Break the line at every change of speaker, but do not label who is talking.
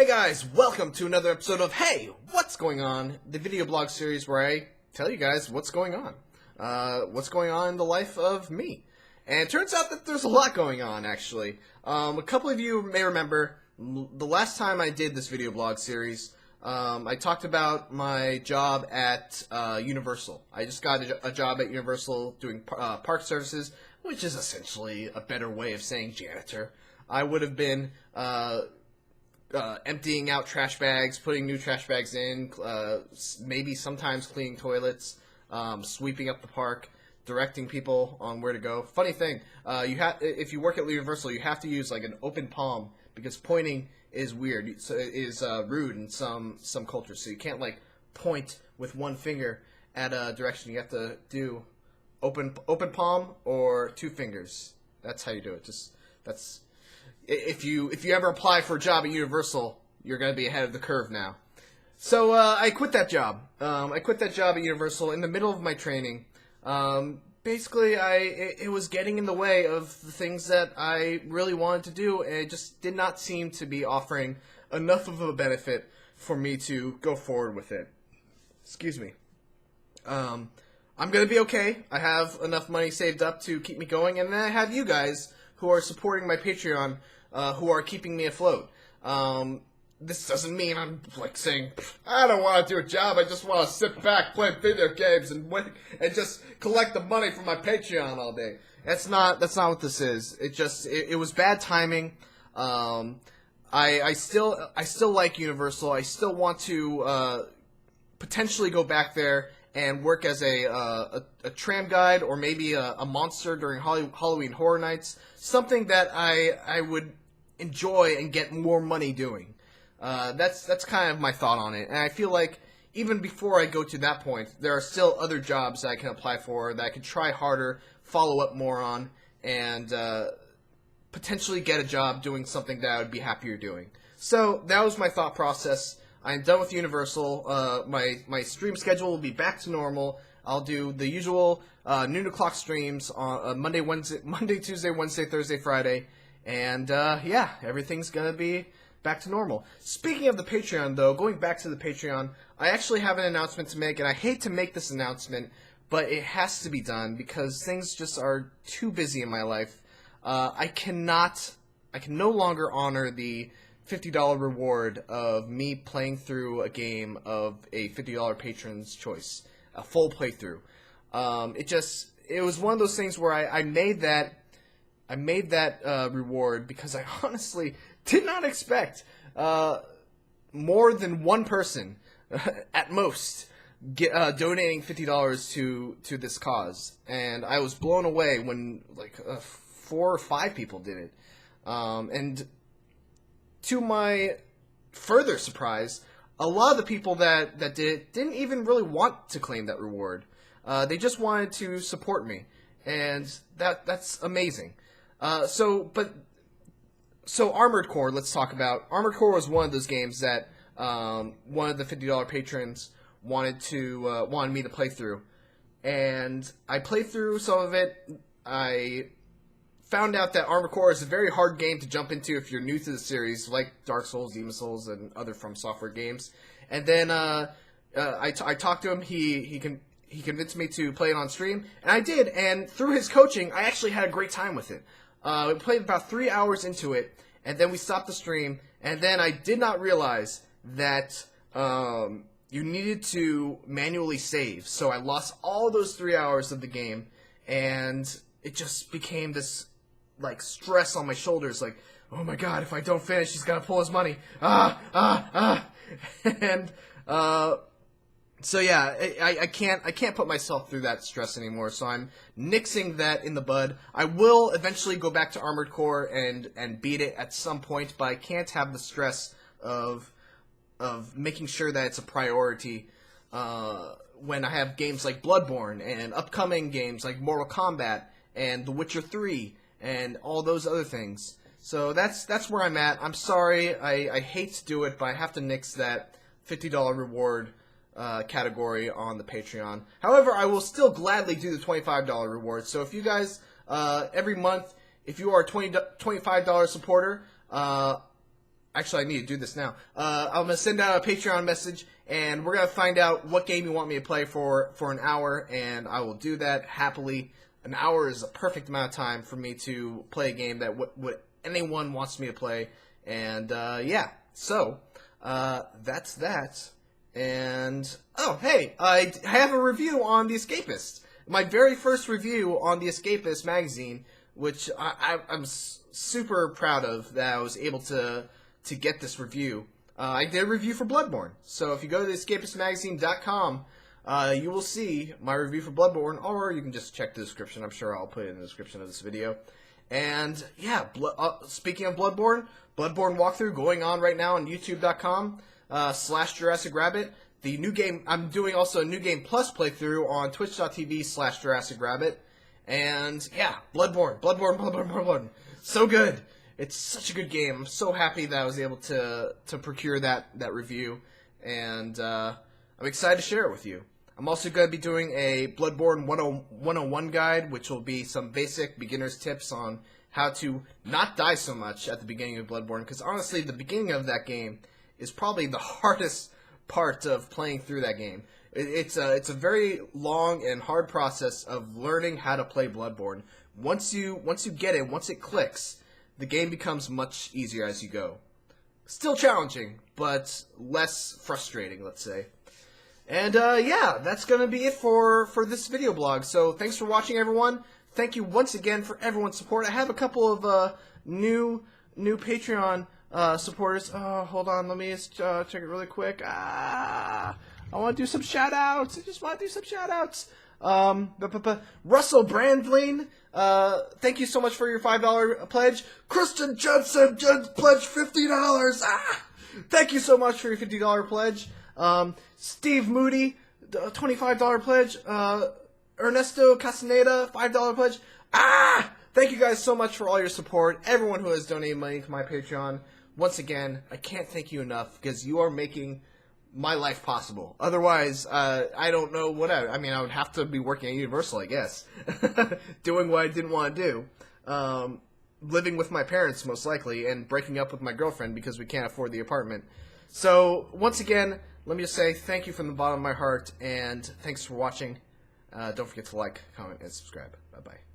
Hey guys, welcome to another episode of Hey, What's Going On? The video blog series where I tell you guys what's going on. What's going on in the life of me. And it turns out that there's a lot going on, actually. A couple of you may remember the last time I did this video blog series, I talked about my job at Universal. I just got a job at Universal doing park services, which is essentially a better way of saying janitor. I would have been emptying out trash bags, putting new trash bags in, maybe sometimes cleaning toilets, sweeping up the park, directing people on where to go. Funny thing, if you work at Universal, you have to use like an open palm because pointing is weird. So it is rude in some cultures. So you can't like point with one finger at a direction. You have to do open palm or two fingers. That's how you do it. If you ever apply for a job at Universal, you're going to be ahead of the curve now. So I quit that job. I quit that job at Universal in the middle of my training. Basically, it was getting in the way of the things that I really wanted to do, and it just did not seem to be offering enough of a benefit for me to go forward with it. Excuse me. I'm going to be okay. I have enough money saved up to keep me going, and then I have you guys who are supporting my Patreon, who are keeping me afloat. This doesn't mean I'm like saying, I don't want to do a job, I just want to sit back, play video games, and just collect the money from my Patreon all day. That's not what this is. It was bad timing. I still like Universal. I still want to potentially go back there and work as a tram guide or maybe a monster during Halloween Horror Nights. Something that I would enjoy and get more money doing. That's kind of my thought on it. And I feel like even before I go to that point, there are still other jobs that I can apply for, that I can try harder, follow up more on, and potentially get a job doing something that I would be happier doing. So that was my thought process. I'm done with Universal. My stream schedule will be back to normal. I'll do the usual noon o'clock streams on Monday, Tuesday, Wednesday, Thursday, Friday, and yeah, everything's gonna be back to normal. Speaking of the Patreon, though, going back to the Patreon, I actually have an announcement to make, and I hate to make this announcement, but it has to be done because things just are too busy in my life. I can no longer honor the $50 reward of me playing through a game of a $50 patron's choice, a full playthrough. It was one of those things where I made that reward because I honestly did not expect more than one person at most donating $50 to this cause, and I was blown away when like 4 or 5 people did it, and to my further surprise, a lot of the people that did it didn't even really want to claim that reward. They just wanted to support me, and that's amazing. So Armored Core, let's talk about. Armored Core was one of those games that one of the $50 patrons wanted me to play through, and I played through some of it. I found out that Armored Core is a very hard game to jump into if you're new to the series, like Dark Souls, Demon Souls, and other From Software games. And then I talked to him. He convinced me to play it on stream, and I did. And through his coaching, I actually had a great time with it. We played about 3 hours into it, and then we stopped the stream, and then I did not realize that you needed to manually save. So I lost all those 3 hours of the game, and it just became this like stress on my shoulders, like, oh my god, if I don't finish, he's gonna pull his money. And so yeah, I can't put myself through that stress anymore. So I'm nixing that in the bud. I will eventually go back to Armored Core and beat it at some point, but I can't have the stress of making sure that it's a priority when I have games like Bloodborne and upcoming games like Mortal Kombat and The Witcher 3 and all those other things. So that's where I'm at. I'm sorry, I hate to do it, but I have to nix that $50 reward category on the Patreon. However, I will still gladly do the $25 reward. So if you guys, every month, if you are a $25 supporter, Actually, I need to do this now. I'm going to send out a Patreon message, and we're going to find out what game you want me to play for an hour, and I will do that happily. An hour is a perfect amount of time for me to play a game that what anyone wants me to play. And, yeah. So, that's that. And, oh, hey, I have a review on The Escapist. My very first review on The Escapist magazine, which I'm super proud of that I was able to get this review. I did a review for Bloodborne. So if you go to theescapistmagazine.com, you will see my review for Bloodborne, or you can just check the description. I'm sure I'll put it in the description of this video. And yeah, speaking of Bloodborne walkthrough going on right now on youtube.com /Jurassic Rabbit. The new game, I'm doing also a New Game Plus playthrough on twitch.tv /Jurassic Rabbit. And yeah, Bloodborne. So good. It's such a good game. I'm so happy that I was able to procure that review, and I'm excited to share it with you. I'm also going to be doing a Bloodborne 101 guide, which will be some basic beginner's tips on how to not die so much at the beginning of Bloodborne, because honestly, the beginning of that game is probably the hardest part of playing through that game. It's a very long and hard process of learning how to play Bloodborne. Once you get it, once it clicks, the game becomes much easier as you go. Still challenging, but less frustrating, let's say. And yeah, that's gonna be it for this video blog. So thanks for watching, everyone. Thank you once again for everyone's support. I have a couple of new Patreon supporters. Oh, hold on, let me just check it really quick. I want to do some shout-outs. I just want to do some shout-outs. Russell Brandling, thank you so much for your $5 pledge. Kristen Judson pledged $50. Thank you so much for your $50 pledge. Steve Moody, $25 pledge. Ernesto Castaneda, $5 pledge. Thank you guys so much for all your support. Everyone who has donated money to my Patreon. Once again, I can't thank you enough because you are making my life possible. Otherwise, I don't know what I mean, I would have to be working at Universal, I guess. Doing what I didn't want to do. Living with my parents, most likely, and breaking up with my girlfriend because we can't afford the apartment. So, once again, let me just say thank you from the bottom of my heart, and thanks for watching. Don't forget to like, comment, and subscribe. Bye-bye.